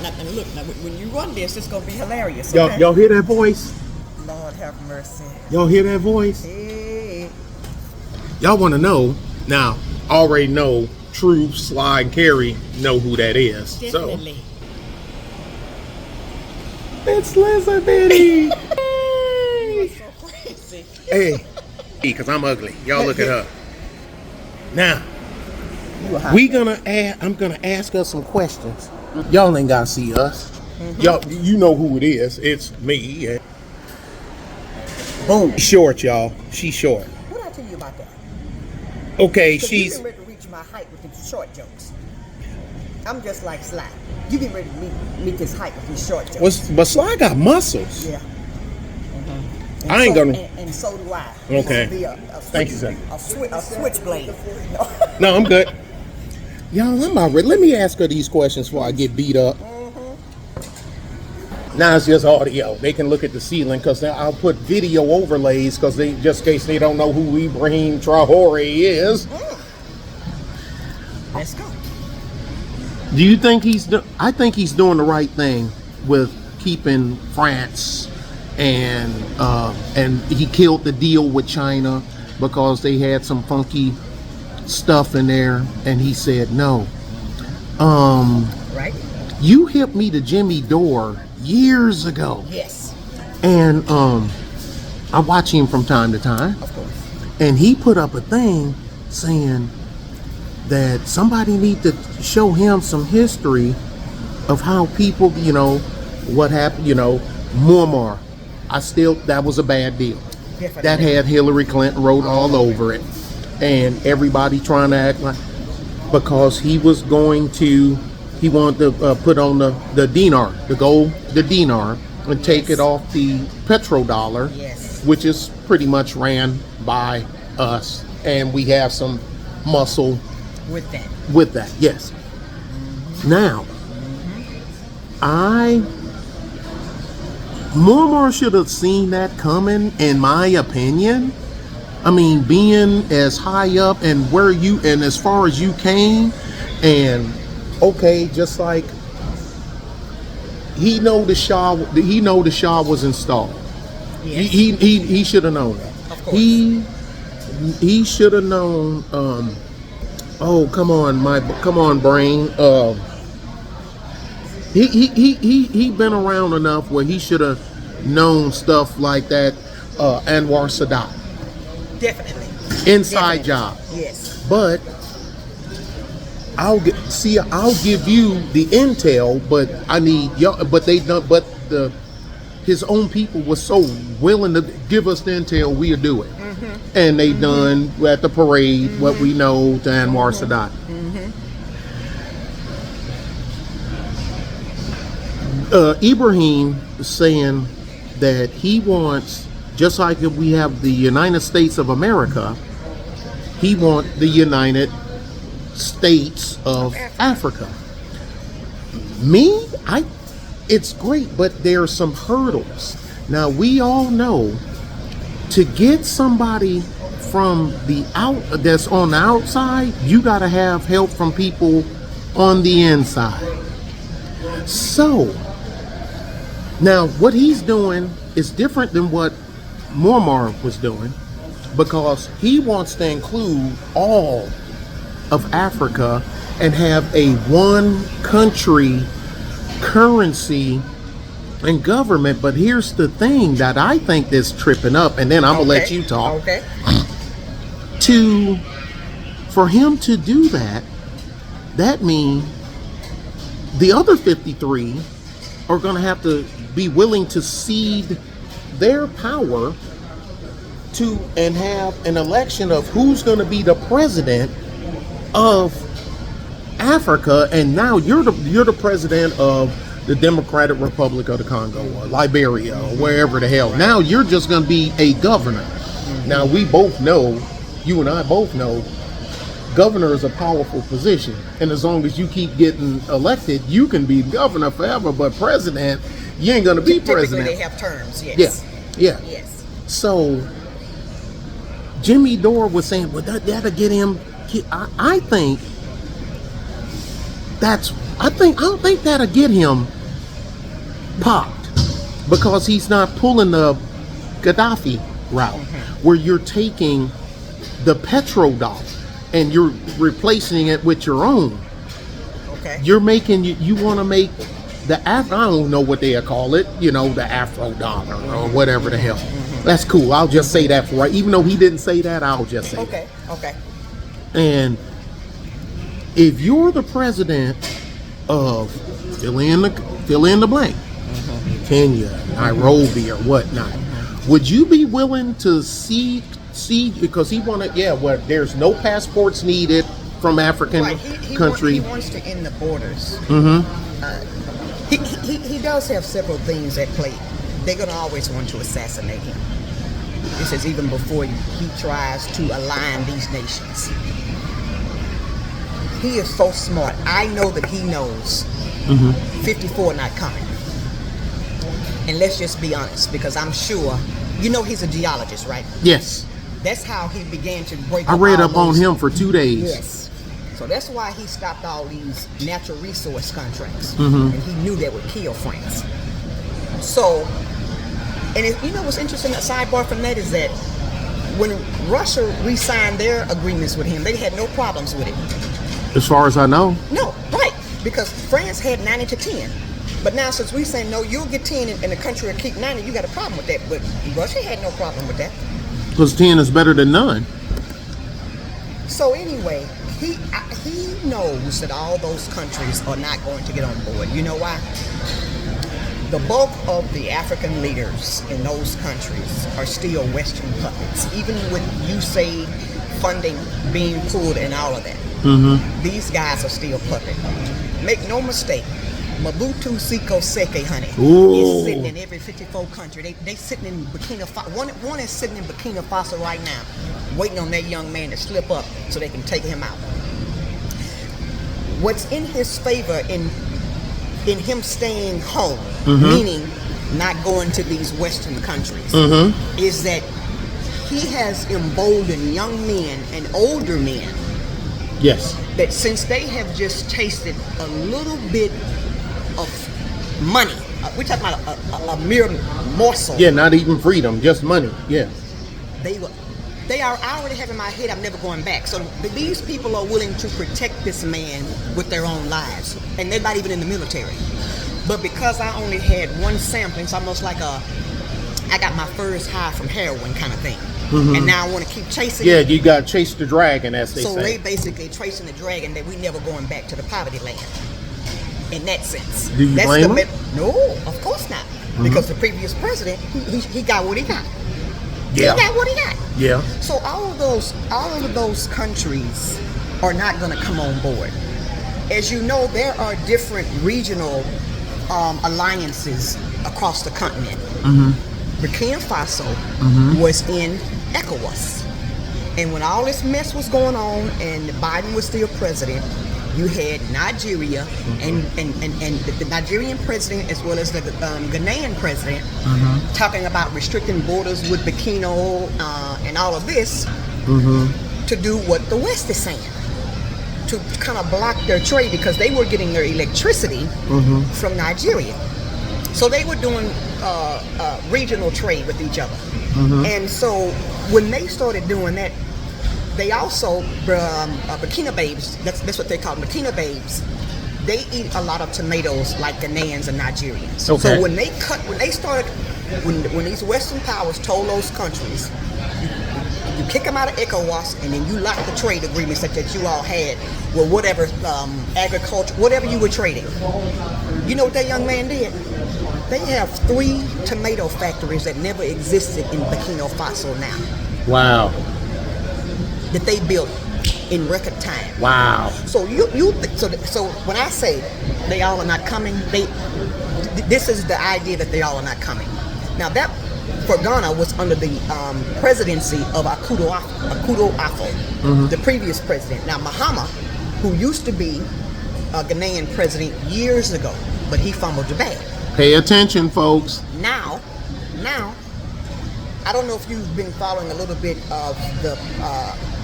look, now, when you run this, it's gonna be hilarious. Okay? Okay? Y'all hear that voice? Lord have mercy. Y'all hear that voice? Hey. Y'all want to know? Now, already know. True, Sly, and Carrie know who that is. Definitely. So, it's Lizard Bitty. Hey. So crazy. Hey, because I'm ugly. Y'all look at her. Now, I'm gonna ask us some questions. Y'all ain't gotta see us. Y'all, you know who it is. It's me. Boom. She's short, y'all. She's short. What did I tell you about that? Okay, She's she's. getting ready to reach my height with these short jokes. I'm just like Sly. You getting ready to meet this height with these short jokes. But Sly got muscles. Yeah. I ain't gonna. And so do I. Okay. Be Thank you, sir. A switchblade. No, I'm good. Y'all, I'm about ready. Let me ask her these questions before I get beat up. Now it's just audio. They can look at the ceiling because I'll put video overlays because they just in case they don't know who Ibrahim Traore is. Let's go. Do you think I think he's doing the right thing with keeping France and he killed the deal with China because they had some funky stuff in there and he said no. Right? You hipped me to Jimmy Dore years ago. Yes. And I watch him from time to time. Of course. And he put up a thing saying that somebody need to show him some history of how people, you know, what happened, you know, Muammar. That was a bad deal. Definitely. That had Hillary Clinton wrote all over it. And everybody trying to act like, because he wanted to put on the dinar, the dinar, and take it off the petrodollar, which is pretty much ran by us. And we have some muscle with that, yes. Now, Muammar should have seen that coming, in my opinion. I mean, being as high up and as far as you came, and okay, just like he know the Shah was installed. Yes. He should have known that. Of course. He should have known. Oh, come on, brain. He been around enough where he should have known stuff like that. Anwar Sadat. Definitely. Inside job. Yes. But I'll give you the intel, but I need y'all. But his own people were so willing to give us the intel, we'll do it. And they done at the parade what we know to Anwar Sadat. Ibrahim is saying that he wants, just like if we have the United States of America, he wants the United States of Africa. It's great, but there are some hurdles. Now, we all know to get somebody from that's on the outside, you got to have help from people on the inside. So, now what he's doing is different than what Muammar was doing, because he wants to include all of Africa and have a one country currency and government. But here's the thing that I think that's tripping up, and then I'm gonna let you talk. Okay. For him to do that, that means the other 53 are gonna have to be willing to cede their power to and have an election of who's going to be the president of Africa. And now you're the president of the Democratic Republic of the Congo or Liberia or wherever the hell. Now you're just going to be a governor. Now we both know, you and I both know, governor is a powerful position, and as long as you keep getting elected, you can be governor forever. But president, you ain't going to be president. They have terms. Yes. Yeah. Yes. So Jimmy Dore was saying, well, that'll get him. I think that's I don't think that'll get him popped, because he's not pulling the Gaddafi route, where you're taking the petrodollar and you're replacing it with your own. Okay. You're making, you want to make I don't know what they call it, the Afro dollar or whatever the hell. That's cool. I'll just say that for even though he didn't say that, I'll just say that. Okay. And if you're the president of fill in the blank, Kenya, Nairobi, or whatnot, would you be willing to cede because he wanted? Yeah, well, there's no passports needed from African country. He wants to end the borders. He does have several things at play. They're going to always want to assassinate him. This is even before he tries to align these nations. He is so smart. I know that he knows 54 not coming. And let's just be honest, because I'm sure, he's a geologist, right? Yes. That's how he began to break. I read up on him for 2 days. Yes. So that's why he stopped all these natural resource contracts. And he knew that would kill France. So, and what's interesting, a sidebar from that is that when Russia re-signed their agreements with him, they had no problems with it. As far as I know. No, right. Because France had 90 to 10. But now since we saying, no, you'll get 10 and the country will keep 90, you got a problem with that. But Russia had no problem with that. Because 10 is better than none. So anyway, he knows that all those countries are not going to get on board. You know why? The bulk of the African leaders in those countries are still Western puppets, even with USAID funding being pulled and all of that. These guys are still puppet. Make no mistake, Mobutu Seko Seke, honey, is sitting in every 54 country. They sitting in Burkina Faso. One is sitting in Burkina Faso right now, waiting on that young man to slip up so they can take him out. What's in his favor in him staying home, meaning not going to these Western countries, is that he has emboldened young men and older men. Yes. That since they have just tasted a little bit of money, we're talking about a mere morsel. Yeah, not even freedom, just money. Yeah. I already have in my head, I'm never going back. So these people are willing to protect this man with their own lives, and they're not even in the military. But because I only had one sampling, it's almost like I got my first high from heroin kind of thing. And now I want to keep chasing it. You got to chase the dragon, as they say. So they basically tracing the dragon that we never going back to the poverty land. In that sense. Do you blame him? No, of course not. Because the previous president, he got what he got. Yeah. He got what he got. Yeah. So all of those countries are not going to come on board. As you know, there are different regional alliances across the continent. Burkina Faso was in ECOWAS. And when all this mess was going on and Biden was still president, you had Nigeria and the Nigerian president as well as the Ghanaian president talking about restricting borders with Burkina and all of this to do what the West is saying, to kind of block their trade because they were getting their electricity from Nigeria. So they were doing regional trade with each other. And so when they started doing that, they also, Burkina babes, that's what they call them, Burkina babes, they eat a lot of tomatoes like Ghanaians and Nigerians. Okay. So when these Western powers told those countries, you kick them out of ECOWAS and then you lock the trade agreements that you all had with whatever agriculture, whatever you were trading. You know what that young man did? They have 3 tomato factories that never existed in Burkina Faso now. Wow. That they built in record time. Wow. So so when I say they all are not coming, this is the idea that they all are not coming. Now that for Ghana was under the presidency of Akudo Afo, the previous president. Now Mahama, who used to be a Ghanaian president years ago, but he fumbled the bag. Pay attention, folks. Now, I don't know if you've been following a little bit of the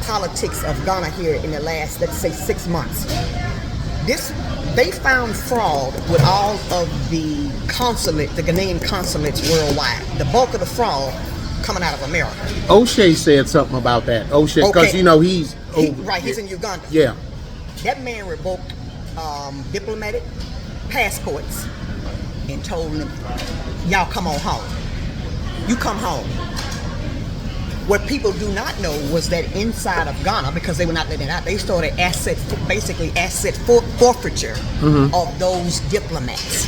politics of Ghana here in the last, let's say, 6 months. they found fraud with all of the Ghanaian consulates worldwide. The bulk of the fraud coming out of America. O'Shea said something about that. O'Shea, because Okay. you know he's He's in Uganda. Yeah. That man revoked diplomatic passports and told them, y'all come on home. You come home. What people do not know was that inside of Ghana, because they were not letting it out, they started asset forfeiture of those diplomats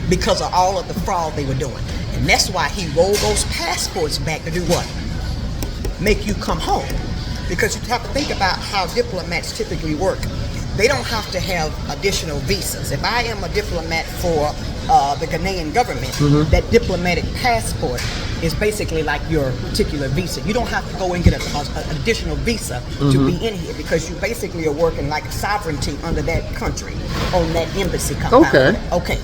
because of all of the fraud they were doing. And that's why he rolled those passports back to do what? Make you come home. Because you have to think about how diplomats typically work. They don't have to have additional visas. If I am a diplomat for the Ghanaian government, that diplomatic passport is basically like your particular visa. You don't have to go and get an additional visa to be in here, because you basically are working like sovereignty under that country on that embassy compound. Okay.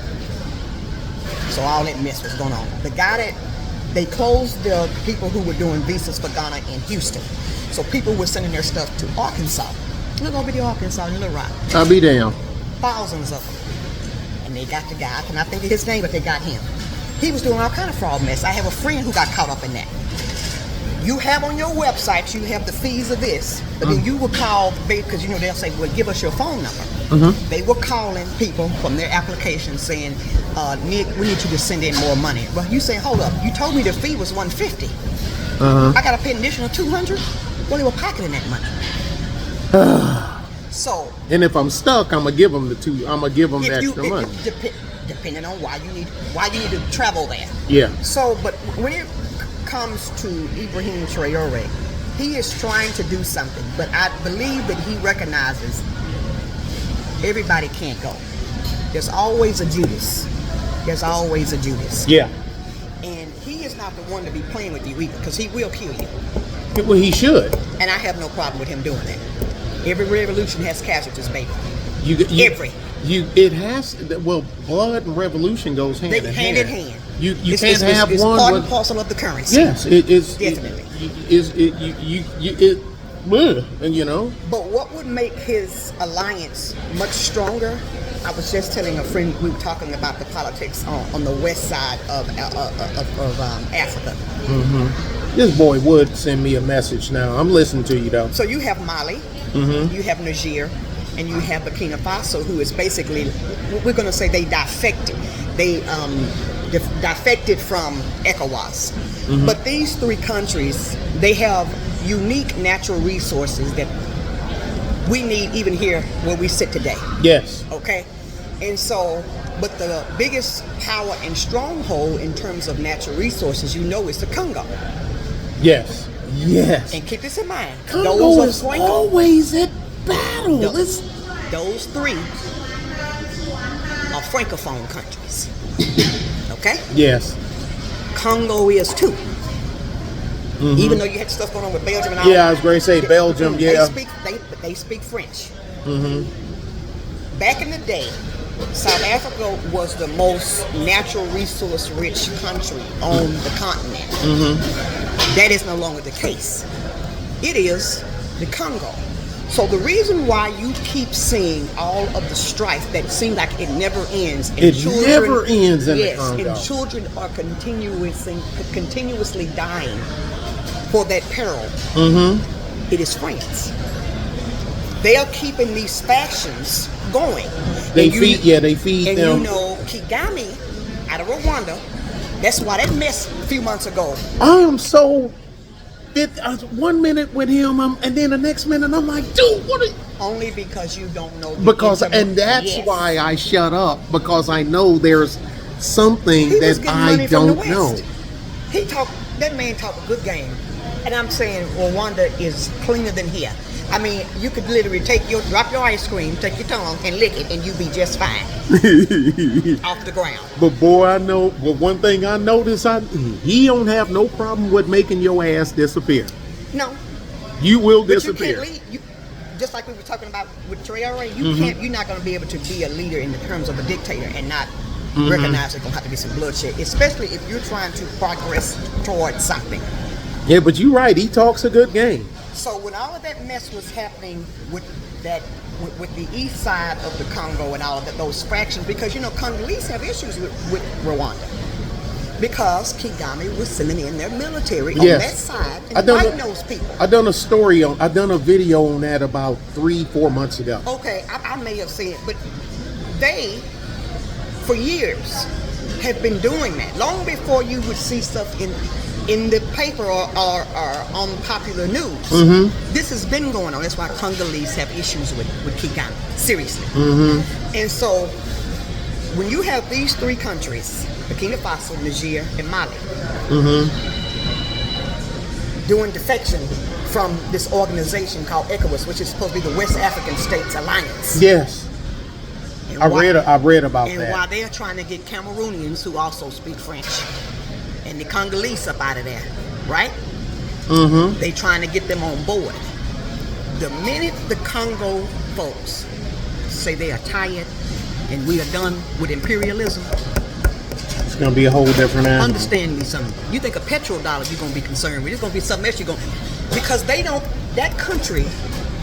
So all that mess was going on. The guy that they closed the people who were doing visas for Ghana in Houston. So people were sending their stuff to Arkansas. Look over to Arkansas in Little Rock. I'll be damn. Thousands of them. And they got the guy, I cannot think of his name, but they got him. He was doing all kind of fraud mess. I have a friend who got caught up in that. You have on your website, you have the fees of this, but then you will call, because you know they'll say, well, give us your phone number. They were calling people from their application saying, Nick, we need you to send in more money. Well, you say, hold up, you told me the fee was $150. I got to pay an additional $200? Well, they were pocketing that money. So, and if I'm stuck, I'm gonna give them the extra money. Depending on why you need to travel there. Yeah. So, but when it comes to Ibrahim Traore, he is trying to do something, but I believe that he recognizes everybody can't go. There's always a Judas. There's always a Judas. Yeah. And he is not the one to be playing with you either, because he will kill you. Well, he should. And I have no problem with him doing that. Every revolution has casualties, baby. It has. Well, blood and revolution goes hand in hand. You can't have it's one. Part and parcel of the currency. Yes, it is. Definitely. And you know. But what would make his alliance much stronger? I was just telling a friend, we were talking about the politics on the west side of Africa. This boy would send me a message now. I'm listening to you, though. So you have Mali, you have Niger, and you have Burkina Faso, who is basically, we're going to say they defected. They defected from ECOWAS. But these three countries, they have unique natural resources that we need even here where we sit today. Yes. Okay? And so, but the biggest power and stronghold in terms of natural resources, you know, is the Congo. Yes. Yes. And keep this in mind. Congo is always at battle. Those three are Francophone countries. Okay? Yes. Congo is too. Even though you had stuff going on with Belgium and all. Yeah, I was going to say Belgium, yeah. They speak French. Back in the day, South Africa was the most natural resource rich country on the continent. That is no longer the case. It is the Congo. So the reason why you keep seeing all of the strife that seems like it never ends. And never ends in the Congo. And children are continuously dying for that peril. It is France. They are keeping these factions going. They feed them. And you know, Kagame out of Rwanda, that's why that mess a few months ago. I am so... 1 minute with him, and then the next minute I'm like, dude, what are you? Only because you don't know. And that's why I shut up, because I know there's something that I don't know. That man talked a good game, and I'm saying Rwanda is cleaner than here. I mean, you could literally drop your ice cream, take your tongue, and lick it, and you'd be just fine off the ground. But boy, I know. But one thing I noticed, he don't have no problem with making your ass disappear. No, you will but disappear. You can't lead, just like we were talking about with Traore, you're not going to be able to be a leader in the terms of a dictator and not recognize there's going to have to be some bloodshed, especially if you're trying to progress towards something. Yeah, but you're right. He talks a good game. So when all of that mess was happening with that with the east side of the Congo and all of those fractions, because Congolese have issues with Rwanda. Because Kagame was sending in their military on that side and fighting those people. I done a video on that about 3-4 months ago. Okay, I may have seen it, but they, for years, have been doing that. Long before you would see stuff in the paper or on popular news. Mm-hmm. This has been going on. That's why Congolese have issues with Kagame. Seriously. Mm-hmm. And so, when you have these three countries, Burkina Faso, Niger, and Mali, doing defection from this organization called ECOWAS, which is supposed to be the West African States Alliance. Yes. I read about that. And while they're trying to get Cameroonians who also speak French and the Congolese up out of there, right? Mm-hmm. They trying to get them on board. The minute the Congo folks say they are tired and we are done with imperialism, it's going to be a whole different animal. Understand me something. You think a petrol dollar you're going to be concerned with. It's going to be something else you're going to... Because they don't... That country,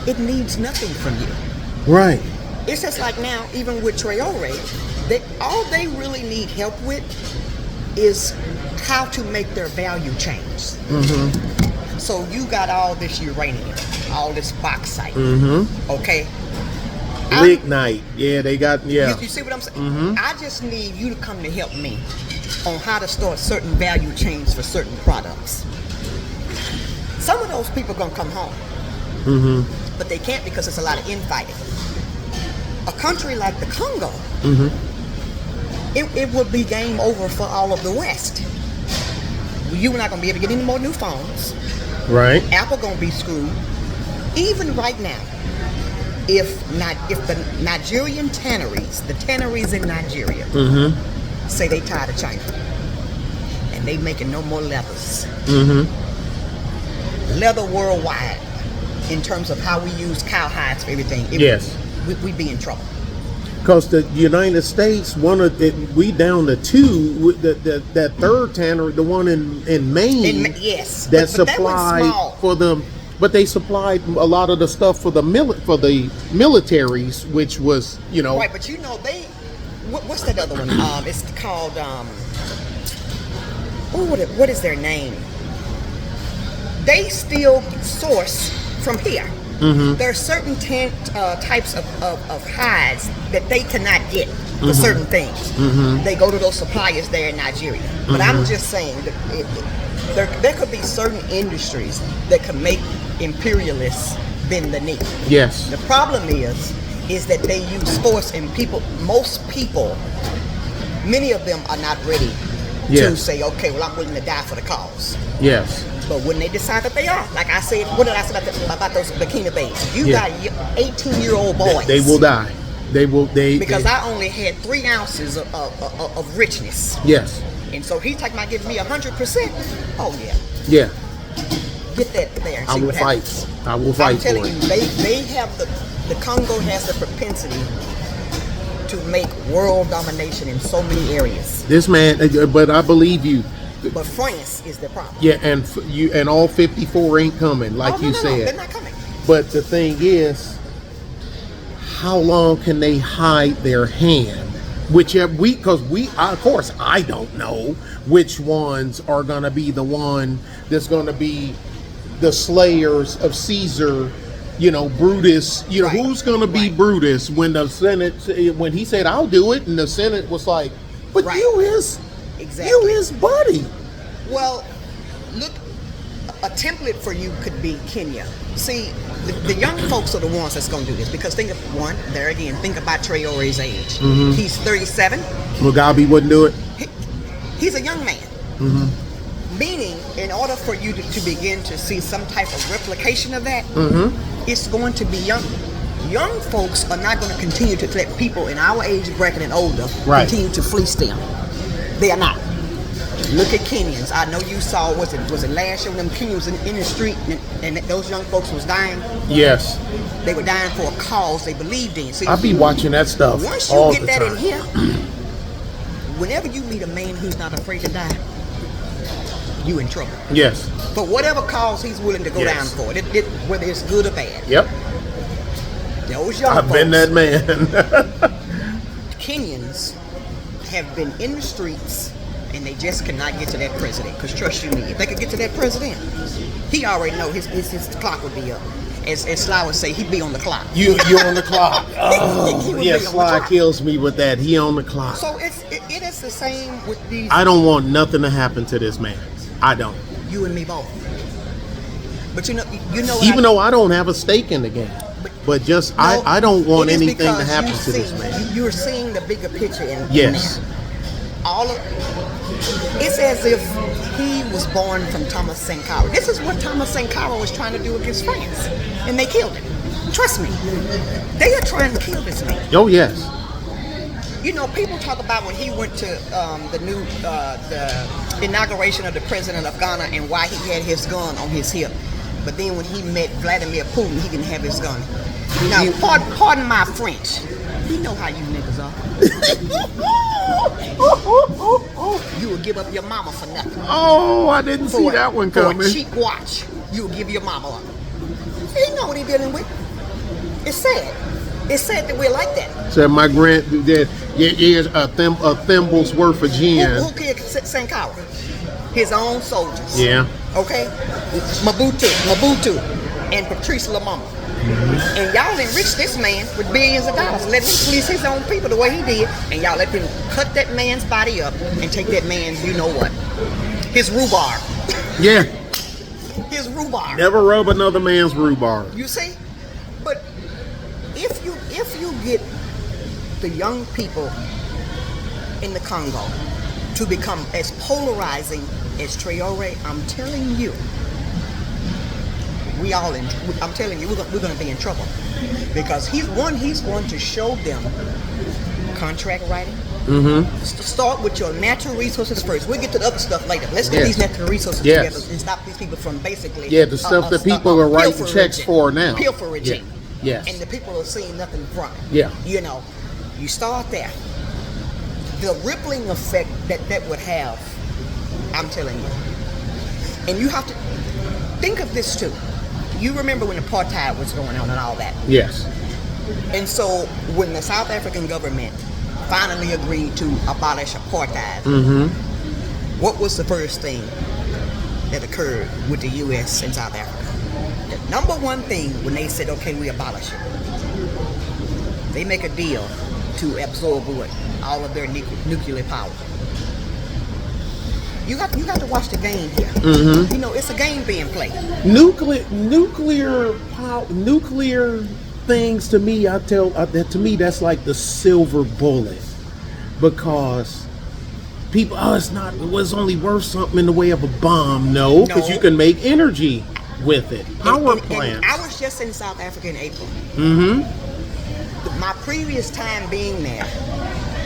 it needs nothing from you. Right. It's just like now, even with Traore, all they really need help with is how to make their value change. Mm-hmm. So you got all this uranium, all this bauxite, okay? Lignite, they got, You see what I'm saying? Mm-hmm. I just need you to come to help me on how to start certain value chains for certain products. Some of those people are going to come home, but they can't because it's a lot of infighting. A country like the Congo, it would be game over for all of the West. You are not going to be able to get any more new phones. Right. Apple going to be screwed. Even right now, if the Nigerian tanneries, the tanneries in Nigeria, say they tired of China and they making no more leathers. Leather worldwide, in terms of how we use cow hides for everything. We'd be in trouble. Because the United States, we down to two. That third tannery, the one in Maine, yes, that supplied for them. But they supplied a lot of the stuff for the militaries, which was right. But they, what's that other one? It's called what is their name? They still source from here. There are certain types of hides that they cannot get for certain things. They go to those suppliers there in Nigeria. But I'm just saying that there could be certain industries that could make imperialists bend the knee. Yes. The problem is that they use force, and most people, many of them are not ready to say, okay, well, I'm willing to die for the cause. Yes. But when they decide that they are, like I said, what did I say about those Burkina babes? You got 18-year-old boys. They will die. Because I only had 3 ounces of richness. Yes. And so he might give me 100%. Oh yeah. Yeah. Get that there. And I see will what fight. happens. I will fight. I'm telling you, they have the Congo has the propensity to make world domination in so many areas. This man, but I believe you. But France is the problem. Yeah, and all 54 ain't coming, like you said. No, they're not coming. But the thing is, how long can they hide their hand? Because of course, I don't know which ones are going to be the one that's going to be the slayers of Caesar, Brutus. Right. Who's going to be Brutus when the Senate, when he said, I'll do it, and the Senate was like, but you his buddy. Well, look, a template for you could be Kenya. See, the young folks are the ones that's going to do this, because think about Traore's age. He's 37. Mugabe wouldn't do it. He's a young man. Meaning, in order for you to begin to see some type of replication of that, it's going to be young. Young folks are not going to continue to let people in our age bracket and older continue to fleece them. They are not. Look at Kenyans. I know you saw, was it last year when them Kenyans in the street and those young folks was dying? Yes. They were dying for a cause they believed in. See, I be watching that stuff once you get that in here, whenever you meet a man who's not afraid to die, you in trouble. Yes. For whatever cause he's willing to go down for, whether it's good or bad. Yep. Those young I've been folks, that man. Kenyans have been in the streets and they just cannot get to that president. Because trust you me, if they could get to that president, he already know his clock would be up. As Sly would say, he'd be on the clock. You're on the clock. Oh, would yeah, be on the Sly clock. kills me with that. He on the clock. So it is the same with these. I don't want nothing to happen to this man. I don't. You and me both. But you know what Even though I don't have a stake in the game. But just, No, I don't want it is anything to because happen you to this see- man. You're seeing the bigger picture in Yes. there. It's as if he was born from Thomas Sankara. This is what Thomas Sankara was trying to do against France, and they killed him. Trust me, they are trying to kill this man. Oh, yes. You know, people talk about when he went to the inauguration of the president of Ghana and why he had his gun on his hip. But then when he met Vladimir Putin, he didn't have his gun. Now, pardon my French. You know how you niggas are. You will give up your mama for nothing. Oh, I didn't see that one For coming. a cheap watch, you will give your mama up. You know what he's dealing with. It's sad. It's sad that we're like that. Said my granddad, here's a thimble's worth of gin. Who killed Sankara? His own soldiers. Yeah. Okay? Mobutu, and Patrice Lumumba. And y'all enriched this man with billions of dollars. Let him fleece his own people the way he did. And y'all let him cut that man's body up and take that man's, you know what? His rhubarb. Yeah. His rhubarb. Never rub another man's rhubarb. You see? But if you get the young people in the Congo to become as polarizing as Traore, I'm telling you, I'm telling you, we're going to be in trouble. Because he's going to show them contract writing. Mm-hmm. Start with your natural resources first. We'll get to the other stuff later. Let's get these natural resources together and stop these people from basically... Yeah, the stuff that people are writing checks for now. Pilferaging. Yes. And the people are seeing nothing from it. Yeah. You know, you start there. The rippling effect that would have, I'm telling you. And you have to think of this too. You remember when apartheid was going on and all that. Yes. And so when the South African government finally agreed to abolish apartheid, what was the first thing that occurred with the U.S. and South Africa? The number one thing when they said, okay, we abolish it, they make a deal to absorb what? All of their nuclear power. You got to watch the game here. Mm-hmm. You know, it's a game being played. Nuclear things to me, to me that's like the silver bullet, because people, it's only worth something in the way of a bomb. No, because you can make energy with it. Power plants. And I was just in South Africa in April. Mm-hmm. My previous time being there,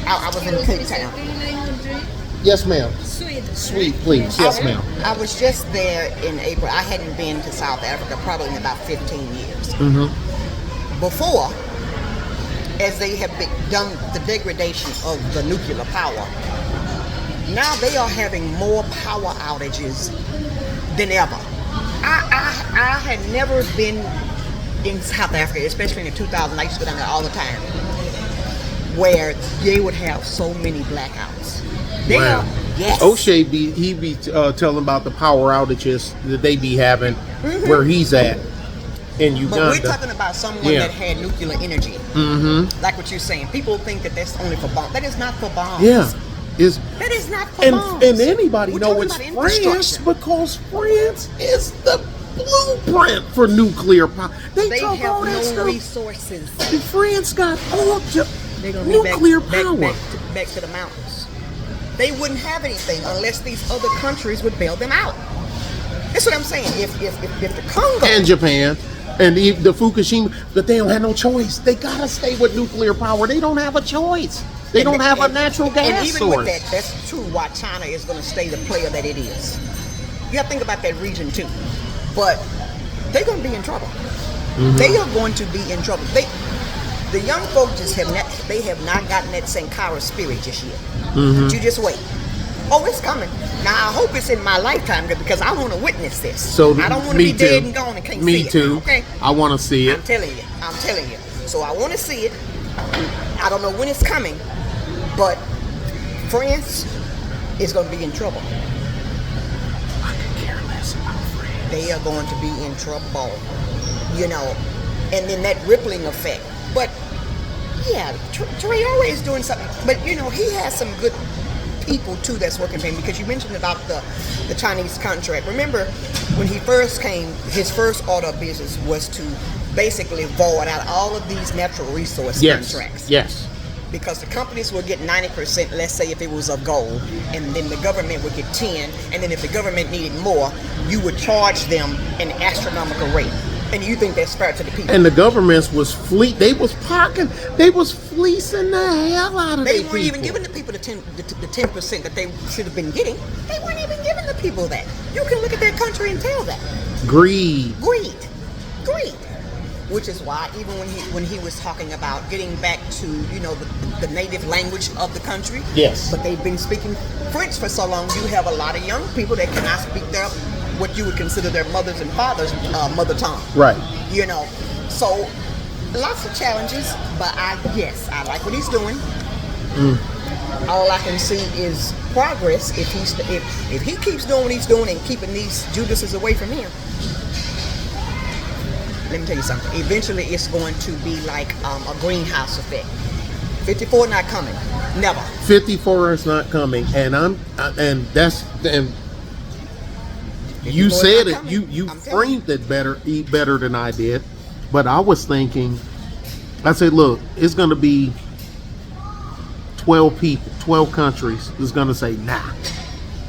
I was in Cape Town. Yes, ma'am. Sweet, please. Yes, ma'am. I was just there in April. I hadn't been to South Africa probably in about 15 years. Mm-hmm. Before, as they have done the degradation of the nuclear power, now they are having more power outages than ever. I had never been in South Africa, especially in 2000. I used to go down there all the time, where they would have so many blackouts. Wow. Yes. O'Shea be telling about the power outages that they be having where he's at in Uganda. But we're talking about someone that had nuclear energy. Mm-hmm. Like what you're saying. People think that that's only for bombs. That is not for bombs. Yeah. That is not for bombs. And anybody We're know talking it's about France, infrastructure. because France is the blueprint for nuclear power. They They talk have all that no stuff. resources. France got all They're gonna nuclear be power. back to the mountains. They wouldn't have anything unless these other countries would bail them out. That's what I'm saying. If the Congo And Japan and the Fukushima, but they don't have no choice. They gotta stay with nuclear power. They don't have a choice. They don't have a natural gas and even source. with that, that's true why China is going to stay the player that it is. You have to think about that region too. But they're going to be in trouble. Mm-hmm. They are going to be in trouble. The young folks just have not gotten that Sankara spirit just yet. Mm-hmm. But you just wait. Oh, it's coming. Now I hope it's in my lifetime because I want to witness this. So I don't want to be dead and gone and can't see it. Me too. Okay. I want to see it. I'm telling you. So I want to see it. I don't know when it's coming, but France is going to be in trouble. I could care less about France. They are going to be in trouble, you know, and then that rippling effect. But yeah, Traore is doing something, but you know, he has some good people too that's working for him, because you mentioned about the Chinese contract. Remember when he first came, his first order of business was to basically void out all of these natural resource contracts. Yes. Because the companies would get 90%, let's say if it was of gold, and then the government would get 10, and then if the government needed more, you would charge them an astronomical rate. And you think that's fair to the people? And the governments was fleecing the hell out of They their weren't people. even giving the people the 10% that they should have been getting. They weren't even giving the people that. You can look at their country and tell that. Greed. Greed. Which is why even when he was talking about getting back to, you know, the native language of the country. Yes. But they've been speaking French for so long. You have a lot of young people that cannot speak what you would consider their mothers and fathers' mother tongue. Right. You know, so lots of challenges, but I like what he's doing. All I can see is progress if he keeps doing what he's doing and keeping these Judases away from him. Let me tell you something. Eventually, it's going to be like a greenhouse effect. 54 not coming. Never. 54 is not coming, and you said it. You framed it better than I did. But I was thinking, I said, look, it's going to be 12 people, 12 countries is going to say nah,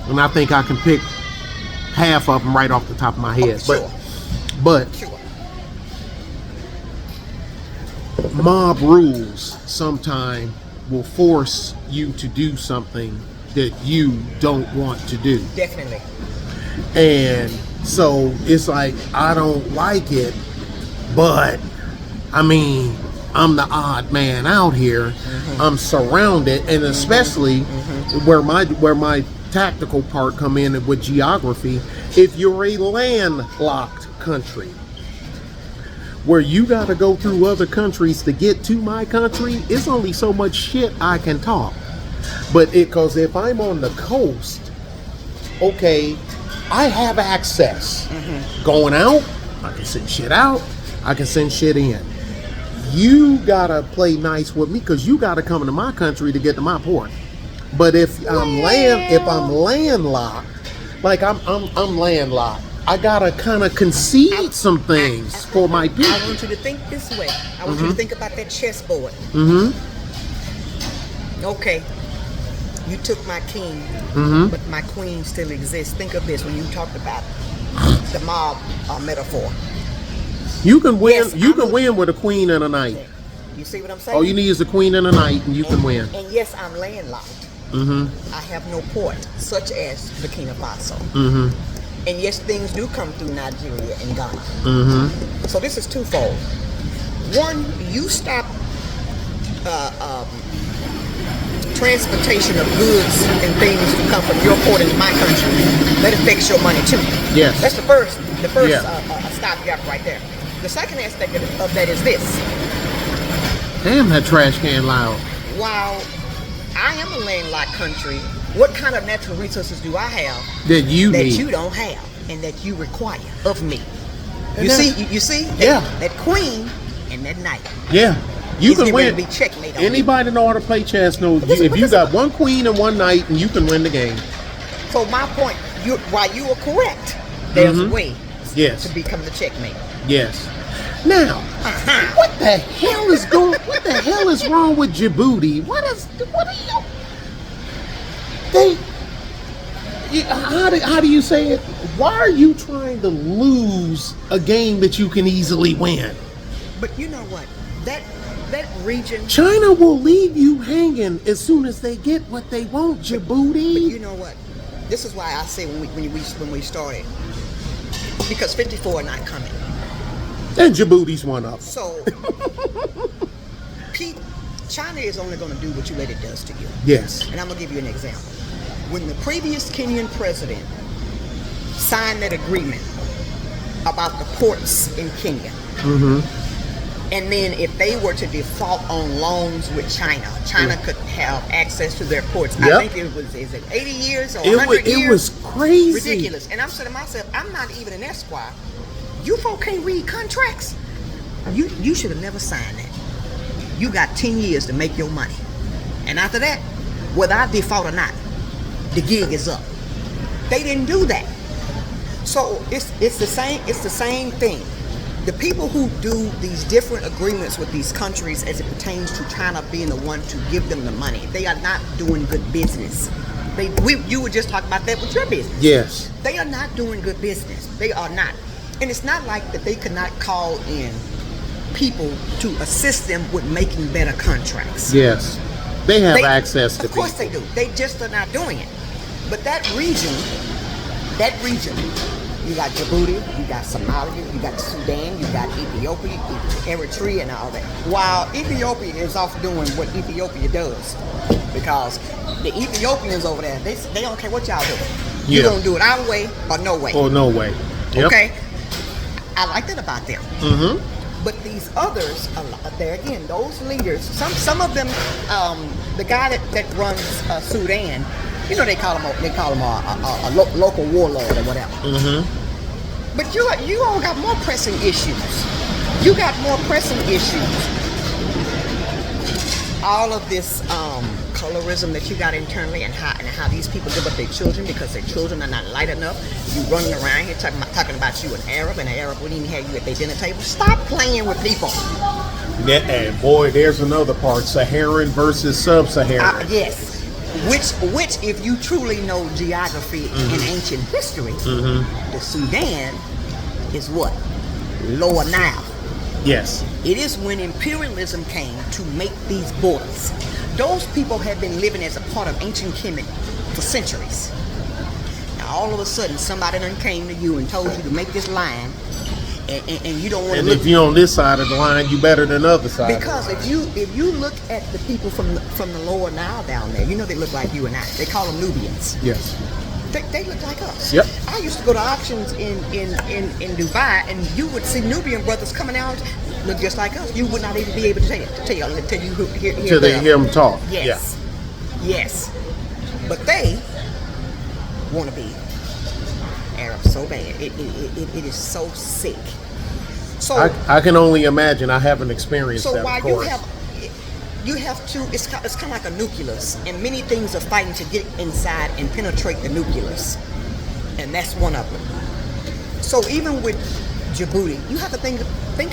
and I think I can pick half of them right off the top of my head. Sure. But Sure. mob rules sometime will force you to do something that you don't want to do. Definitely. And so it's like, I don't like it, but I mean, I'm the odd man out here. I'm surrounded, and especially where my tactical part come in with geography. If you're a landlocked country, where you got to go through other countries to get to my country, it's only so much shit I can talk. But because if I'm on the coast, okay, I have access. Going out, I can send shit out, I can send shit in. You gotta play nice with me, because you gotta come to my country to get to my port. But if I'm landlocked, like I'm landlocked, I gotta kind of concede some things for my people. I want you to think this way. I want you to think about that chessboard. Okay, you took my king, but my queen still exists. Think of this when you talked about the mob metaphor. You can win. Yes, You can win with a queen and a knight. You see what I'm saying? All you need is a queen and a knight, and you can win. And yes, I'm landlocked. I have no port, such as Burkina Faso. And yes, things do come through Nigeria and Ghana. So this is twofold. One, you stop transportation of goods and things to come from your port into my country. That affects your money too. Yes. That's the first stopgap right there. The second aspect of that is this. Damn, that trash can loud. While I am a landlocked country, what kind of natural resources do I have That you that need. you don't have and that you require of me? And You that- see? Yeah. That queen and that knight. Yeah, you It's can getting ready win. to be checkmate on me. Anybody that know how to play chess knows if you got one queen and one knight, and you can win the game. So my point, while you are correct, there's a way Yes. to become the checkmate. Yes. Now, what the hell is going? What the hell is wrong with Djibouti? What are you? How do you say it? Why are you trying to lose a game that you can easily win? But you know what? That region. China will leave you hanging as soon as they get what they want, Djibouti. But you know what? This is why I say when we started, because 54 are not coming. And Djibouti's one of them. So, Pete, China is only going to do what you let it does to you. Yes. And I'm going to give you an example. When the previous Kenyan president signed that agreement about the ports in Kenya, And then if they were to default on loans with China, China could have access to their ports. Yep. I think is it 80 years or 100 years? It was crazy. Ridiculous. And I'm saying to myself, I'm not even an Esquire. You folks can't read contracts. You should have never signed that. You got 10 years to make your money. And after that, whether I default or not, the gig is up. They didn't do that. So it's the same thing. The people who do these different agreements with these countries as it pertains to China being the one to give them the money, they are not doing good business. You were just talking about that with your business. Yes. They are not doing good business. They are not. And it's not like that they could not call in people to assist them with making better contracts. Yes. They have access to Of course people. they do. They just are not doing it. But that region, you got Djibouti, you got Somalia, you got Sudan, you got Ethiopia, Eritrea, and all that. While Ethiopia is off doing what Ethiopia does, because the Ethiopians over there, they don't care what y'all do. You're gonna do it our way or no way. Or no way. Yep. Okay, I like that about them. Mm-hmm. But these others, there again, those leaders, some of them, the guy that runs Sudan, you know, they call him a local warlord or whatever. Mm-hmm. But you all got more pressing issues. You got more pressing issues. All of this colorism that you got internally, and how these people give up their children because their children are not light enough. You running around here talking about you an Arab, and an Arab wouldn't even have you at their dinner table. Stop playing with people. Yeah, and boy, there's another part: Saharan versus sub-Saharan. Yes. Which, if you truly know geography and ancient history, the Sudan is what? Lower Nile. Yes. It is when imperialism came to make these borders. Those people have been living as a part of ancient Kemet for centuries. Now all of a sudden somebody done came to you and told you to make this line, and you don't want to And look. if you're on this side of the line, you better than the other side. Because if you look at the people from the lower Nile down there, you know they look like you and I. They call them Nubians. Yes. They look like us. Yep. I used to go to auctions in Dubai, and you would see Nubian brothers coming out look just like us. You would not even be able to tell you until you hear Till they hear them talk. Yes. Yes. But they want to be Arab so bad. It is so sick. So I can only imagine. I haven't experienced that, while of course. you have to, it's kind of like a nucleus, and many things are fighting to get inside and penetrate the nucleus, and that's one of them. So even with Djibouti, you have to think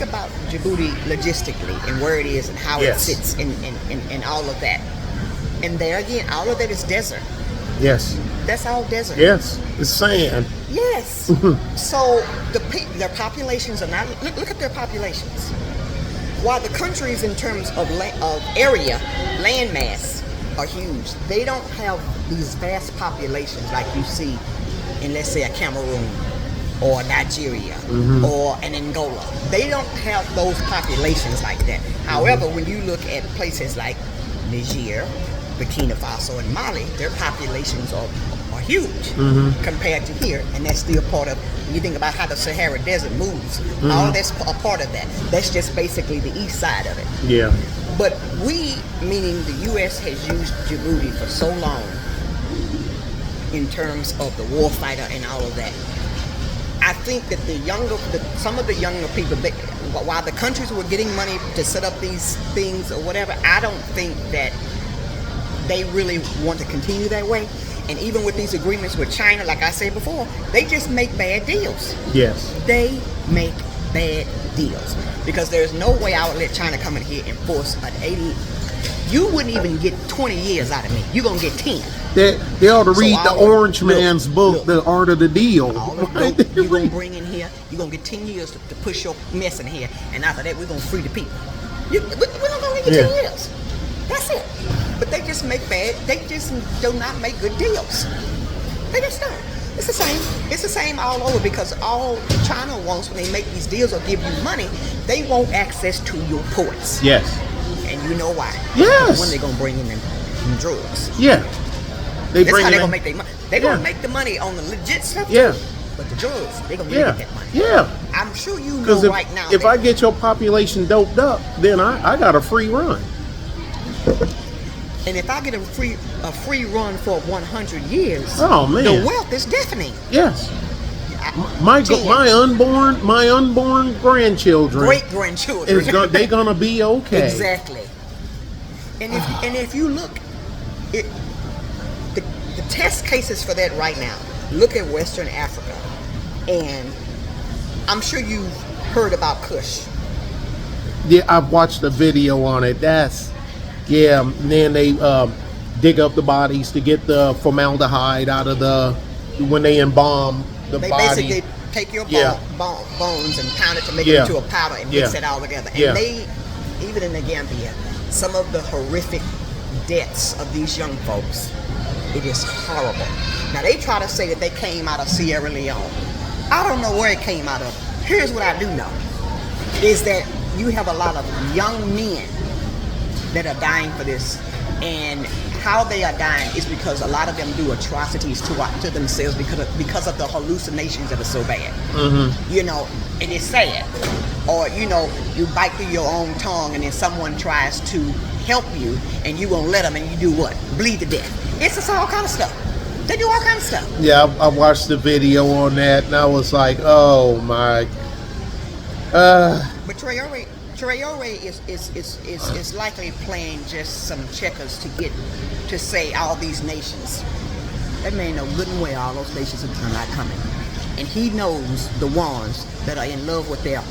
about Djibouti logistically and where it is and how it sits and all of that. And there again, all of that is desert. Yes. That's all desert. Yes. It's sand. Yes. So their populations are not. Look at their populations. While the countries, in terms of area, land mass, are huge, they don't have these vast populations like you see in, let's say, a Cameroon or Nigeria or an Angola. They don't have those populations like that. However, when you look at places like Niger, Burkina Faso, and Mali, their populations are huge compared to here, and that's still part of. When you think about how the Sahara Desert moves, all of that's a part of that. That's just basically the east side of it. Yeah. But we, meaning the U.S., has used Djibouti for so long in terms of the warfighter and all of that. I think that some of the younger people, while the countries were getting money to set up these things or whatever, I don't think that they really want to continue that way. And even with these agreements with China, like I said before, they just make bad deals. Yes. They make bad deals. Because there's no way I would let China come in here and force an 80. You wouldn't even get 20 years out of me. You're going to get 10. They ought to read the Orange Man's book, The Art of the Deal. All the dope you're going to bring in here, you're going to get 10 years to push your mess in here. And after that, we're going to free the people. We're not going to get 10 years. That's it. But they just they just do not make good deals. They just don't. It's the same. It's the same all over, because all China wants when they make these deals or give you money, they want access to your ports. Yes. And you know why? Yes. When they're going to bring in them drugs. Yeah. That's how they're going to make their money. They're going to make the money on the legit stuff. Yeah. But the drugs, they're going to Yeah. get that money. Yeah. I'm sure you know Because right now. if I get your population doped up, then I got a free run. And if I get a free run for 100 years, Oh man, the wealth is deafening. yes. My unborn grandchildren, Great grandchildren, they gonna be okay. Exactly. And if you look, the test cases for that right now. Look at Western Africa, and I'm sure you've heard about Kush. Yeah, I've watched the video on it. And then they dig up the bodies to get the formaldehyde out of when they embalm the They body. basically take your Yeah. bones and pound it to make Yeah. it into a powder and mix it all together. And Yeah. they, even in the Gambia, some of the horrific deaths of these young folks, it is horrible. Now they try to say that they came out of Sierra Leone. I don't know where it came out of. Here's what I do know, is that you have a lot of young men that are dying for this, and how they are dying is because a lot of them do atrocities to themselves because of the hallucinations that are so bad. Mm-hmm. You know, and it's sad. Or you bite through your own tongue, and then someone tries to help you, and you won't let them, and you do what? Bleed to death. It's just all kind of stuff. They do all kind of stuff. Yeah, I watched the video on that, and I was like, oh my. But Traore is likely playing just some checkers to say all these nations. That man know good and well all those nations are not coming, and he knows the ones that are in love with their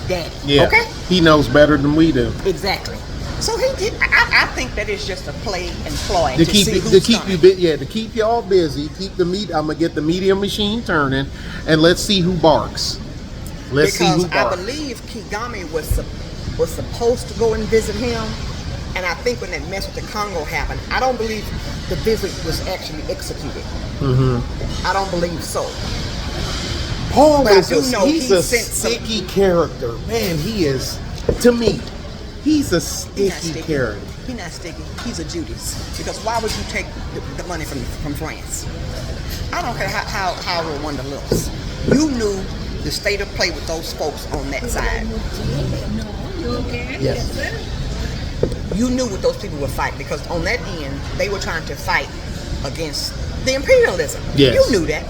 daddy. Yeah. Okay. He knows better than we do. Exactly. So he did. I think that is just a play and ploy To to keep see who's to keep coming. to keep y'all busy. Keep the meat. I'm gonna get the media machine turning, and let's see who barks. Let's see who Because I barks. believe Kigami was supposed to go and visit him, and I think when that mess with the Congo happened, I don't believe the visit was actually executed. Mm-hmm. I don't believe so. Paul But I is do know he's he a sent some- sticky character, man. He is, to me, he's a He's not sticky sticky. character. He's not sticky. He's a Judas. Because why would you take the money from France? I don't care how Rwanda looks. You knew the state of play with those folks on that side. Yes. You knew what those people would fight, because on that end, they were trying to fight against the imperialism. Yes. You knew that.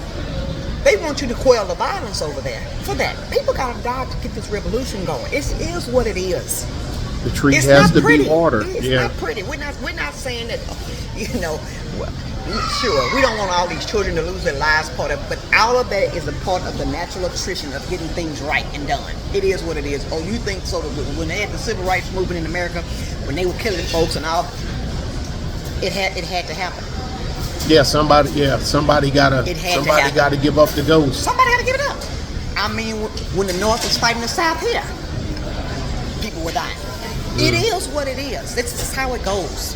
They want you to quell the violence over there. For that, people gotta die to get this revolution going. It is what it is. The tree It's has not to pretty. be watered. It's Yeah. not pretty. We're not saying that. Sure, we don't want all these children to lose their lives, part of, but all of that is a part of the natural attrition of getting things right and done. It is what it is. Oh, you think so? When they had the civil rights movement in America, when they were killing folks and all, it had to happen. Yeah, somebody gotta It had to happen. gotta give up the ghost. Somebody had to give it up. I mean, when the North was fighting the South here, people were dying. It is what it is. This is how it goes.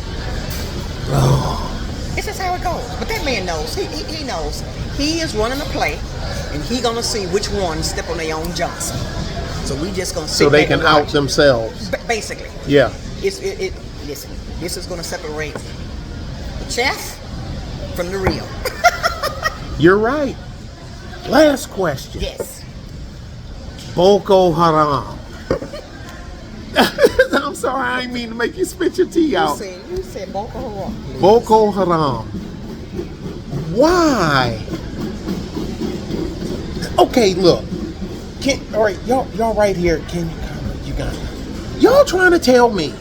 It's just how it goes. But that man knows. He knows. He is running a play, and he gonna see which ones step on their own Johnson. So we just gonna sit So they back can and out watch. themselves. Basically, Yeah. Listen, this is gonna separate the chaff from the real. You're right. Last question. Yes. Boko Haram. I'm sorry, I didn't mean to make you spit your tea out. You said Boko Haram. Boko Haram. Why? Okay, look. All right, y'all right here. Can you comment? You got it. Y'all trying to tell me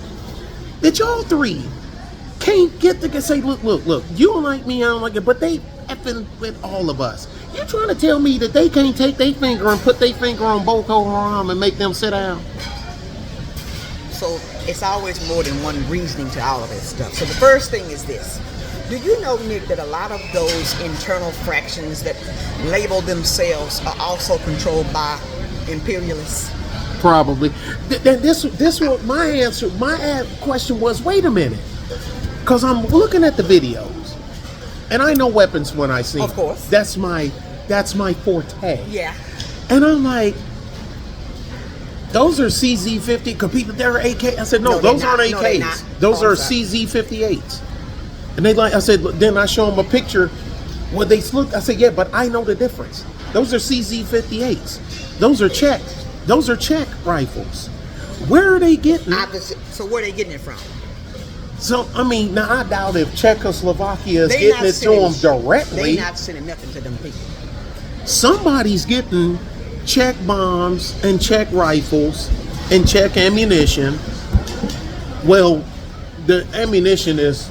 that y'all three can't get to say, look. You don't like me, I don't like it, but they effing with all of us. You trying to tell me that they can't take their finger and put their finger on Boko Haram and make them sit down? So it's always more than one reasoning to all of this stuff. So the first thing is this. Do you know, Nick, that a lot of those internal fractions that label themselves are also controlled by imperialists? Probably. This was my answer. My question was, wait a minute, because I'm looking at the videos, and I know weapons when I see. Of course. That's my forte. Yeah. And I'm like, those are CZ-50. Because people, they're AK. I said, no, No, they're those not. aren't No, they're AKs. not. Those Oh, are sorry. CZ-58s. And they like, I said, then I show them a picture where they look. I said, yeah, but I know the difference. Those are CZ-58s. Those are Czech. Those are Czech rifles. Where are they getting? So where are they getting it from? So I mean, now I doubt if Czechoslovakia is They getting not it to them sending- directly. They not sending nothing to them people. Somebody's getting Czech bombs and Czech rifles and Czech ammunition. Well, the ammunition is,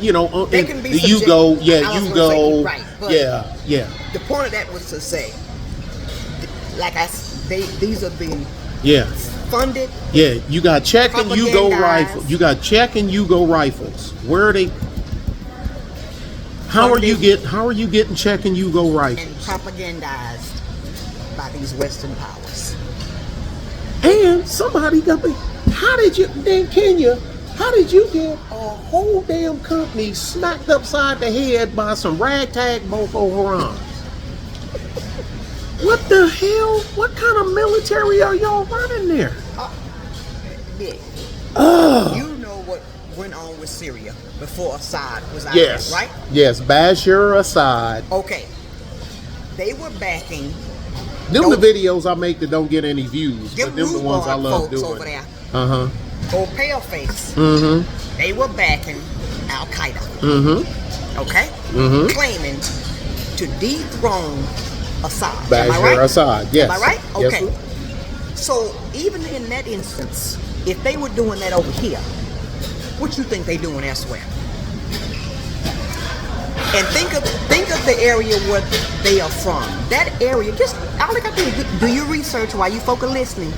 you know, They can be you go, subject- yeah, I was you gonna go, say, right, but- yeah. The point of that was to say, like these are being Yeah. funded. Yeah, you got Czech and Yugo Propagandized. rifles. You got Czech and Yugo rifles. Where are they? How are you getting Czech and Yugo And rifles? propagandized by these Western powers. And somebody got me. How did you, then Kenya? How did you get a whole damn company smacked upside the head by some ragtag Boko Haram? What the hell? What kind of military are y'all running there? Yeah. You know what went on with Syria before Assad was out Yes. there, right? Yes, Bashar Assad. Okay. They were backing. Them Those- the videos I make that don't get any views, Them but them the ones I love folks doing. over there, Uh-huh. old paleface. Mm-hmm. They were backing Al Qaeda. Mm-hmm. Okay. Mhm. Claiming to dethrone Assad. Am I Bashar right? Assad, yes. Am I right? Yes, Okay. sir. So even in that instance, if they were doing that over here, what you think they doing elsewhere? And think of the area where they are from. That area, just all you got to do your research while you folk are listening.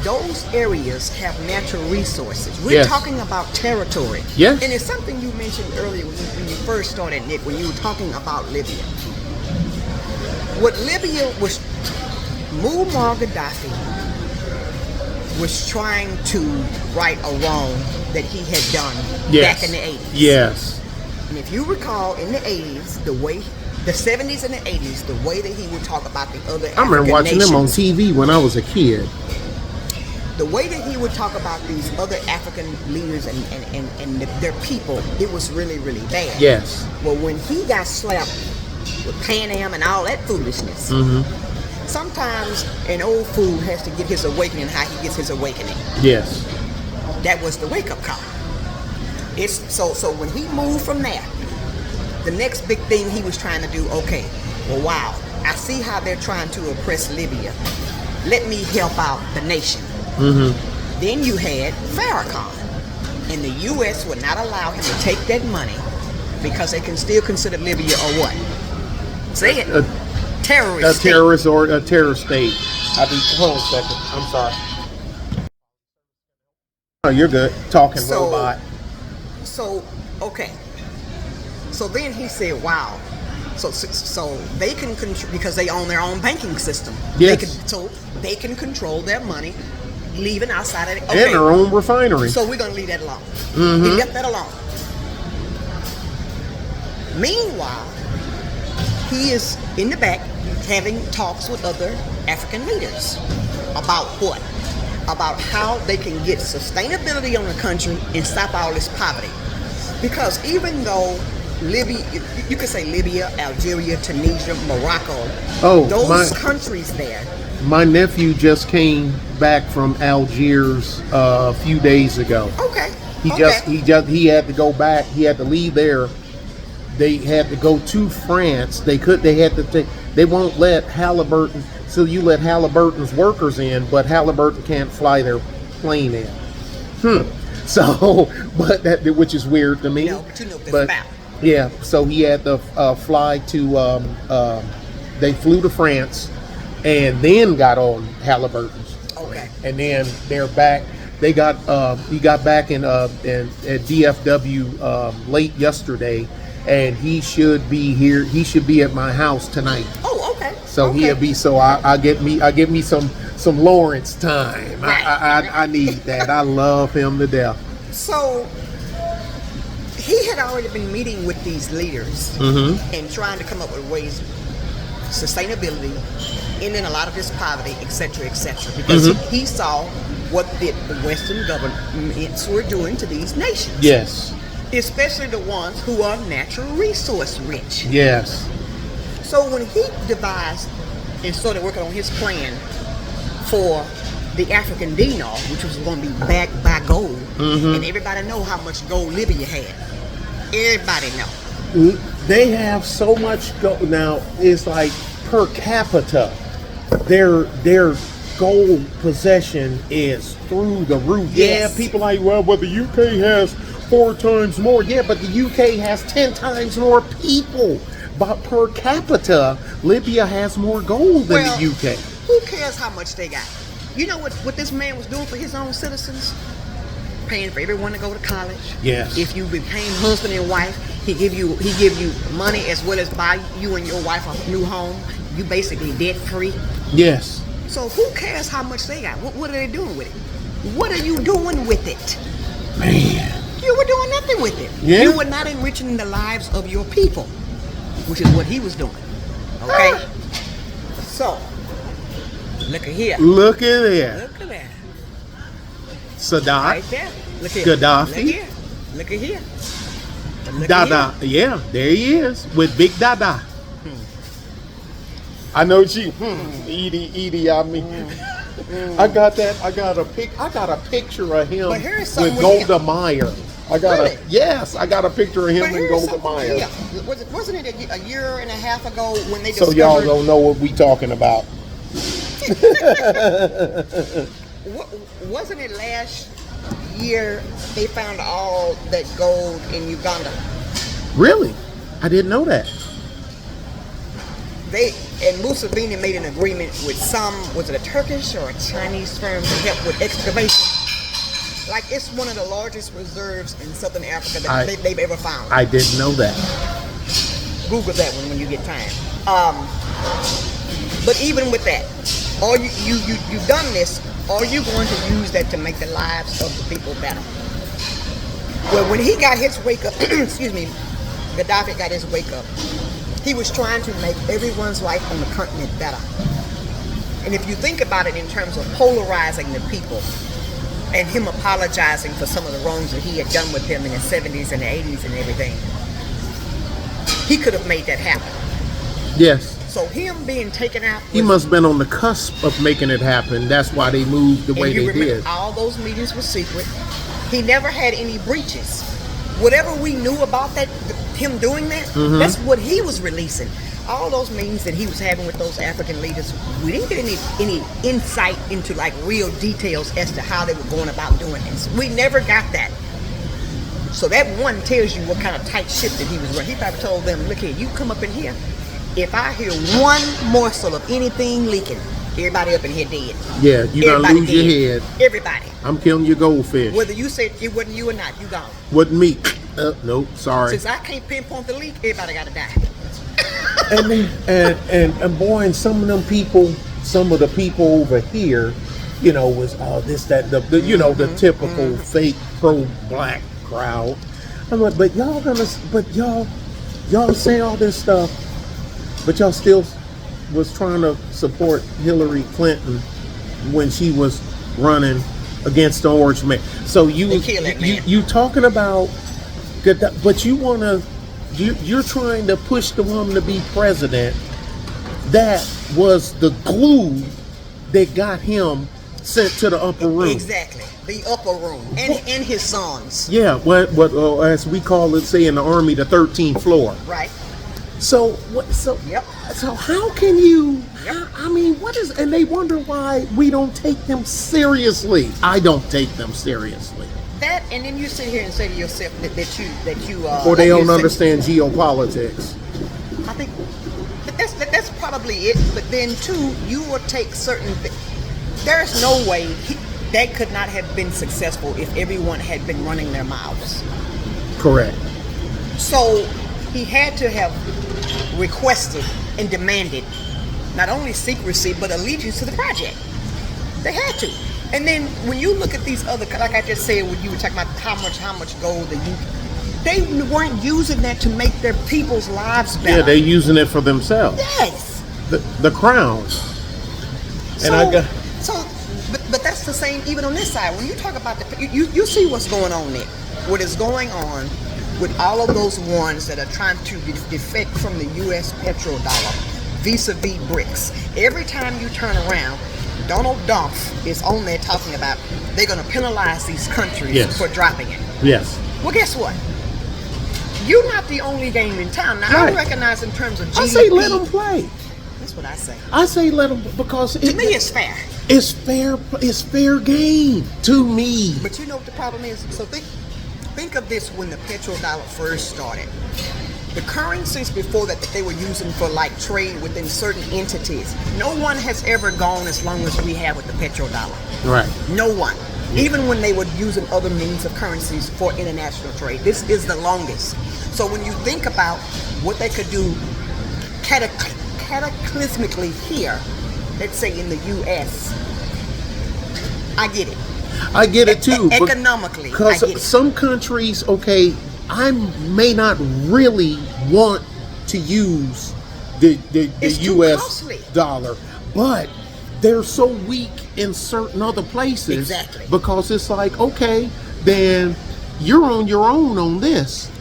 Those areas have natural resources. We're Yes. talking about territory. Yes. And it's something you mentioned earlier when you first started, Nick, when you were talking about Libya. What Libya was, Muammar Gaddafi was trying to right a wrong that he had done Yes. back in the 80s. Yes. And if you recall, in the 80s, the 70s and the 80s, the way that he would talk about the other I remember African watching them on nations, TV when I was a kid. the way that he would talk about these other African leaders and their people, it was really, really bad. Yes. Well, when he got slapped with Pan Am and all that foolishness, sometimes an old fool has to get his awakening how he gets his awakening. Yes. That was the wake-up call. It's so when he moved from there, the next big thing he was trying to do, okay, well, wow, I see how they're trying to oppress Libya. Let me help out the nation. Then you had Farrakhan, and the U.S. would not allow him to take that money because they can still consider Libya a what? Say it. Terrorist. A state. terrorist or a terrorist state. Hold on a second. I'm sorry. Oh, you're good. Talking robot. So okay. So then he said, "Wow." So they can control because they own their own banking system. Yes. They can control their money, leaving outside of it. And their own refinery. So we're gonna leave that alone. He left that alone. Meanwhile, he is in the back having talks with other African leaders about what? About how they can get sustainability on the country and stop all this poverty. Because even though Libya, you could say Libya, Algeria, Tunisia, Morocco, those countries there. My nephew just came back from Algiers a few days ago. Okay. He had to go back. He had to leave there. They had to go to France. They won't let Halliburton. So you let Halliburton's workers in, but Halliburton can't fly their plane in. So, but which is weird to me. But you know what this about. Yeah. So he had to fly to. They flew to France, and then got on Halliburton's. Okay. And then they're back. They got. He got back at DFW late yesterday. And he should be here. He should be at my house tonight. Oh, okay. So okay. he'll be. So I get me some Lawrence time. Right. I need that. I love him to death. So he had already been meeting with these leaders and trying to come up with ways, sustainability, ending a lot of this poverty, etc., because he saw what the Western governments were doing to these nations. Yes. Especially the ones who are natural resource rich. Yes. So when he devised and started working on his plan for the African dinar, which was going to be backed by gold, and everybody know how much gold Libya had. Everybody know. They have so much gold now. It's like per capita, their gold possession is through the roof. Yes. Yeah, people like, well, but the UK has 4 times more. Yeah, but the UK has 10 times more people. But per capita, Libya has more gold than the UK. Who cares how much they got? You know what this man was doing for his own citizens? Paying for everyone to go to college. Yes. If you became husband and wife, he give you money as well as buy you and your wife a new home. You basically debt free. Yes. So who cares how much they got? What are they doing with it? What are you doing with it? Man. You were doing nothing with it. Yeah. You were not enriching the lives of your people, which is what he was doing. Okay? So, look at here. Look at that. Look at that. Sadat. Right there. Look here. Gaddafi. Look here. Look at here. Look Dada. at here. Yeah, there he is with Big Dada. I know she. Edie. I mean, I got that. I got a picture of him But here's with something with Golda him. Meir. I got a picture of him and Golda Meir. Yeah. Wasn't it a year and a half ago when they So discovered? y'all don't know what we talking about. Wasn't it last year they found all that gold in Uganda? Really? I didn't know that. And Mussolini made an agreement with was it a Turkish or a Chinese firm to help with excavation? Like, it's one of the largest reserves in Southern Africa that they've ever found. I didn't know that. Google that one when you get time. But even with that, you've done this. Are you going to use that to make the lives of the people better? Well, when he got his wake up, excuse me, Gaddafi got his wake up. He was trying to make everyone's life on the continent better. And if you think about it in terms of polarizing the people and him apologizing for some of the wrongs that he had done with them in the 70s and the 80s and everything, he could have made that happen. Yes. So him being taken out, He must have been on the cusp of making it happen. That's why they moved the way they did. All those meetings were secret. He never had any breaches. Whatever we knew about that, him doing that, that's what he was releasing. All those meetings that he was having with those African leaders, we didn't get any insight into like real details as to how they were going about doing this. We never got that. So that one tells you what kind of tight ship that he was running. He probably told them, look here, you come up in here. If I hear one morsel of anything leaking, everybody up in here dead. Yeah, you're gonna lose your head. Everybody. I'm killing your goldfish. Whether you said it wasn't you or not, you gone. Wasn't me. Nope, sorry. Since I can't pinpoint the leak, everybody gotta die. and boy, and some of the people over here, was this, that, the typical fake pro-black crowd. I'm like, but y'all say all this stuff, but y'all still was trying to support Hillary Clinton when she was running against the Orange Man. So you talking about, but you're trying to push the woman to be president. That was the glue that got him sent to the upper room. Exactly, the upper room, and his sons. Yeah, what as we call it, say in the Army, the 13th floor. Right. So Yep. So how can you? Yep. I mean, what is? And they wonder why we don't take them seriously. I don't take them seriously. That, and then you sit here and say to yourself that you or they don't understand geopolitics. I think that's probably it. But then too, you will take certain. There's no way that could not have been successful if everyone had been running their mouths. Correct. So he had to have requested and demanded not only secrecy but allegiance to the project. They had to. And then when you look at these other, like I just said, when you were talking about how much gold they weren't using that to make their people's lives better. Yeah, they're using it for themselves. Yes. The crown. But that's the same even on this side. When you talk about you see what's going on there. What is going on with all of those ones that are trying to defect from the U.S. petrodollar vis-a-vis BRICS. Every time you turn around, Donald Trump is on there talking about they're going to penalize these countries for dropping it. Yes. Well, guess what? You're not the only game in town. Now, Right. I recognize in terms of GDP. I say let them play. That's what I say. I say let them, because To me, it's fair. It's fair. It's fair game to me. But you know what the problem is? So think of this when the petrodollar first started. The currencies before that they were using for like trade within certain entities, no one has ever gone as long as we have with the petrodollar. Right. No one. Even when they were using other means of currencies for international trade. This is the longest. So when you think about what they could do cataclysmically here, let's say in the U.S., I get it. I get it too. Economically, I because get it. some countries, okay, I may not really want to use the It's too U.S. costly. dollar, but they're so weak in certain other places. Exactly. Because it's like, okay, then you're on your own on this.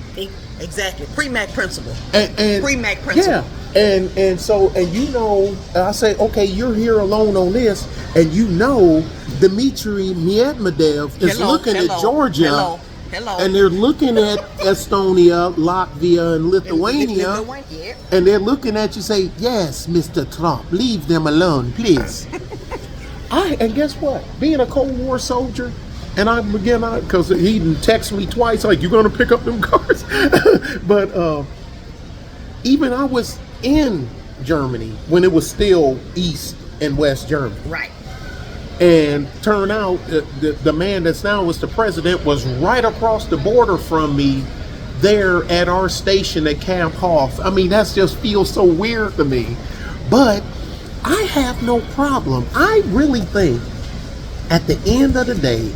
Exactly. Pre-Mac principle. And Pre-Mac principle. Yeah. And so you know, I say, okay, you're here alone on this, and you know Dmitry Medvedev is looking at Georgia. Hello. And they're looking at Estonia, Latvia, and Lithuania, and they're looking at you, say, "Yes, Mr. Trump, leave them alone, please." And guess what? Being a Cold War soldier, and because he texted me twice, like, "You gonna pick up them cards?" But even I was in Germany when it was still East and West Germany, Right. and turn out the man that's now was the president was right across the border from me there at our station at Camp Hoff. I mean, that just feels so weird to me. But I have no problem. I really think at the end of the day,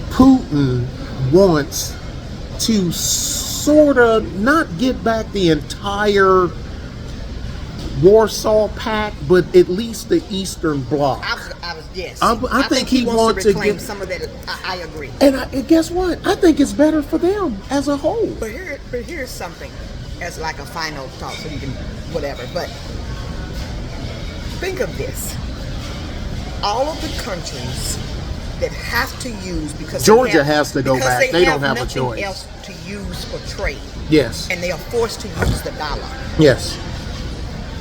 Putin wants to sort of not get back the entire Warsaw Pact, but at least the Eastern Bloc. Yes. I think he wants to reclaim get some of that. I agree. And guess what? I think it's better for them as a whole. But here's something as like a final thought, so you can whatever. But think of this: all of the countries that have to use because Georgia has to go back. They don't have a nothing choice. else to use for trade. Yes. And they are forced to use the dollar. Yes.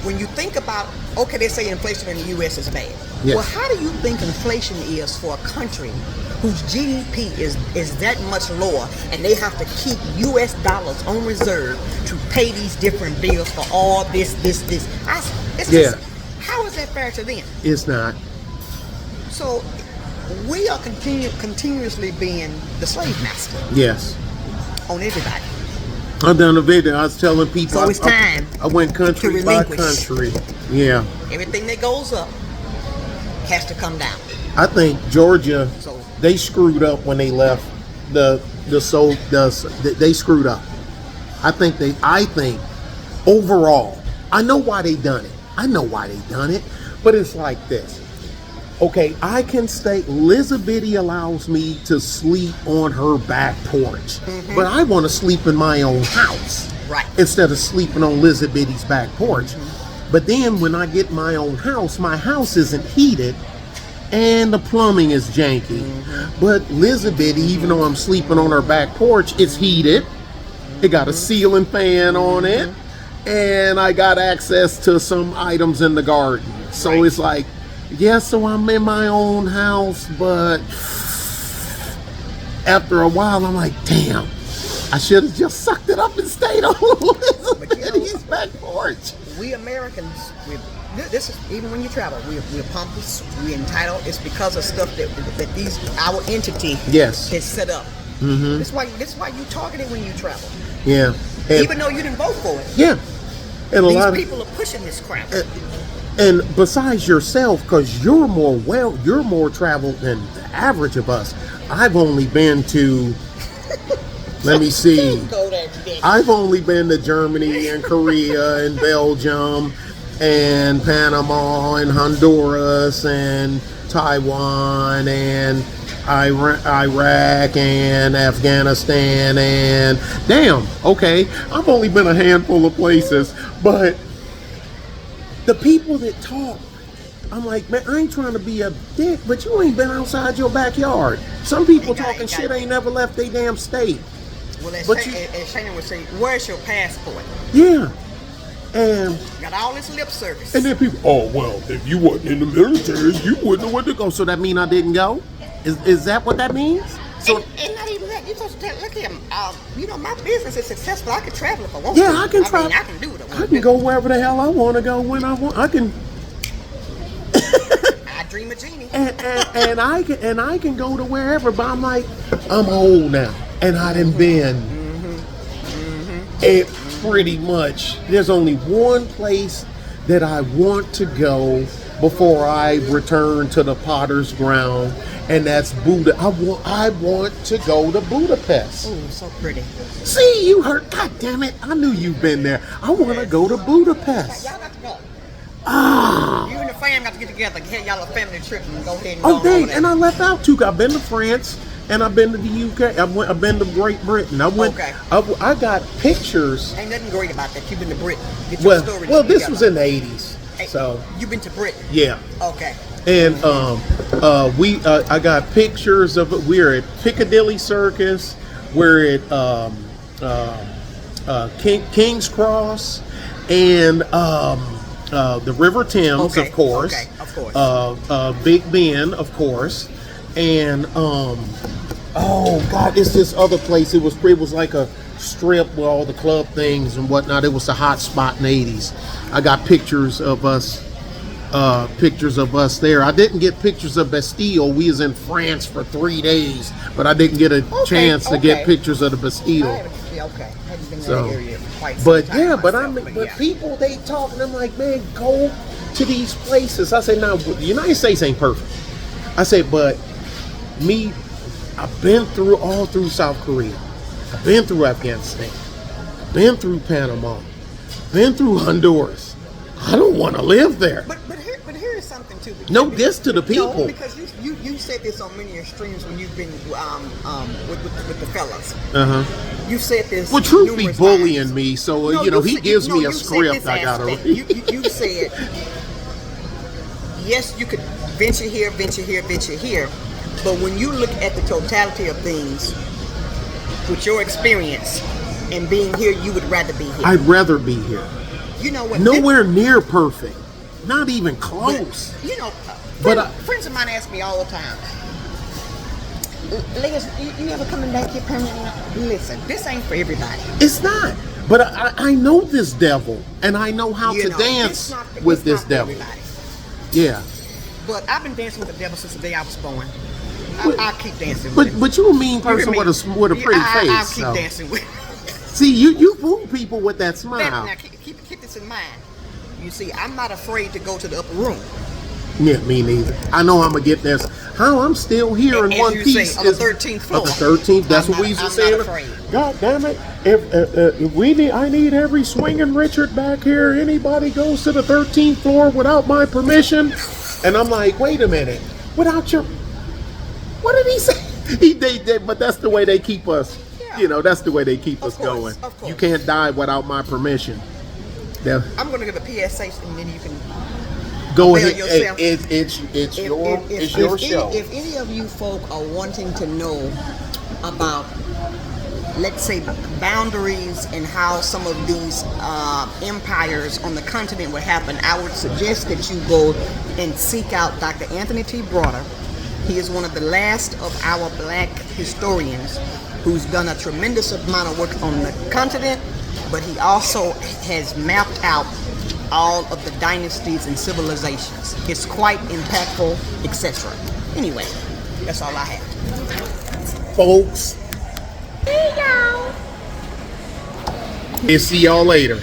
When you think about, okay, they say inflation in the U.S. is bad. Yes. Well, how do you think inflation is for a country whose GDP is that much lower, and they have to keep U.S. dollars on reserve to pay these different bills for all this? How is that fair to them? It's not. So we are continuously being the slave master Yes. on everybody. I've done a video. I was telling people. So it's time I went country to by relinquish. country. Yeah. Everything that goes up has to come down. I think Georgia, So- they screwed up when they left they screwed up. I think overall, I know why they done it. But it's like this. Okay, I can stay. Elizabeth allows me to sleep on her back porch, but I want to sleep in my own house, Right. Instead of sleeping on Elizabeth's back porch. But then when I get my own house, my house isn't heated, and the plumbing is janky. But Elizabeth, even though I'm sleeping on her back porch, it's heated. It got a ceiling fan on it, and I got access to some items in the garden. So Right. it's like, yeah, so I'm in my own house, but after a while, I'm like, damn, I should have just sucked it up and stayed on Elizabeth's back porch. We Americans, this is even when you travel, we're pompous, we're entitled. It's because of stuff that our entity Yes. has set up. Mm-hmm. That's why you targeted when you travel, Yeah. And, even though you didn't vote for it. yeah. And a These lot people are pushing this crap. and besides yourself, because you're more traveled than the average of us. I've only been to, let me see. Go there, Dick. I've only been to Germany and Korea and Belgium and Panama and Honduras and Taiwan and Iraq and Afghanistan and damn, okay, I've only been a handful of places, but the people that talk, I'm like, man, I ain't trying to be a dick, but you ain't been outside your backyard. Some people talking shit ain't never left their damn state. Well, as Shannon would say, where's your passport? Yeah. And got all this lip service. And then people, oh, well, if you wasn't in the military, you wouldn't know where to go. So that mean I didn't go? Is that what that means? So and not even that. You're supposed to look at him. You know, my business is successful. I can travel if I want to. Yeah, I can travel. I can do it. I can go wherever the hell I want to go when I want. I can. I dream of genie. and I can go to wherever, but I'm like, I'm old now, and I done been. It pretty much. There's only one place that I want to go before I return to the potter's ground, and that's Buddha. I want to go to Budapest. Oh, so pretty. See, you heard. God damn it! I knew you've been there. I want to go to Budapest. Y'all got to go. Ah. You and the fam got to get together, get y'all a family trip, and go ahead and go. Oh, dang! And I left out too. I've been to France. And I've been to the UK. I've been to Great Britain. I went. Okay. I got pictures. Ain't nothing great about that. You've been to Britain. Get your story well, this was in the '80s. Hey, so you've been to Britain. Yeah. Okay. And I got pictures of it. We're at Piccadilly Circus. We're at King's Cross, and the River Thames, of course. Okay. Of course. Big Ben, of course, and oh God, it's this other place. It was like a strip with all the club things and whatnot. It was a hot spot in the '80s. I got pictures of us there. I didn't get pictures of Bastille. We was in France for 3 days, but I didn't get a chance to get pictures of the Bastille. Okay, hadn't been in that area quite but yeah, but people, they talk, and I'm like, man, go to these places. I say, now the United States ain't perfect. I say, but me, I've been all through South Korea. I've been through Afghanistan. I've been through Panama. Been through Honduras. I don't want to live there. But here is something too. No diss to the people. No, because you said this on many streams when you've been with the fellas. You said this. Well, Truth be bullying me, so he gives me a script I gotta read. You said yes, you could venture here, but when you look at the totality of things, with your experience and being here, you would rather be here. I'd rather be here. You know what? Nowhere near perfect. Not even close. But, friends of mine ask me all the time, Liz, you ever coming back here permanently? Listen, this ain't for everybody. It's not. But I know this devil, and I know how to dance with this devil. Everybody. Yeah. But I've been dancing with the devil since the day I was born. I'll keep dancing with him. But you're a mean person with a pretty face. I'll keep dancing with him. See, you fool people with that smile. Now, keep this in mind. You see, I'm not afraid to go to the upper room. Yeah, me neither. I know I'm going to get this. How I'm still here in one piece. Say, on the 13th floor. On the 13th, that's what we used to say. God damn it. I need every swinging Richard back here. Anybody goes to the 13th floor without my permission. And I'm like, wait a minute. Without your... What did he say? But that's the way they keep us. Yeah. That's the way they keep us going. Of course. You can't die without my permission. I'm going to give a PSA and then you can go ahead. It's your show. If any of you folk are wanting to know about, let's say, boundaries and how some of these empires on the continent would happen, I would suggest that you go and seek out Dr. Anthony T. Broader. He is one of the last of our black historians who's done a tremendous amount of work on the continent, but he also has mapped out all of the dynasties and civilizations. It's quite impactful, etc. Anyway, that's all I have. Folks. See y'all. See y'all later.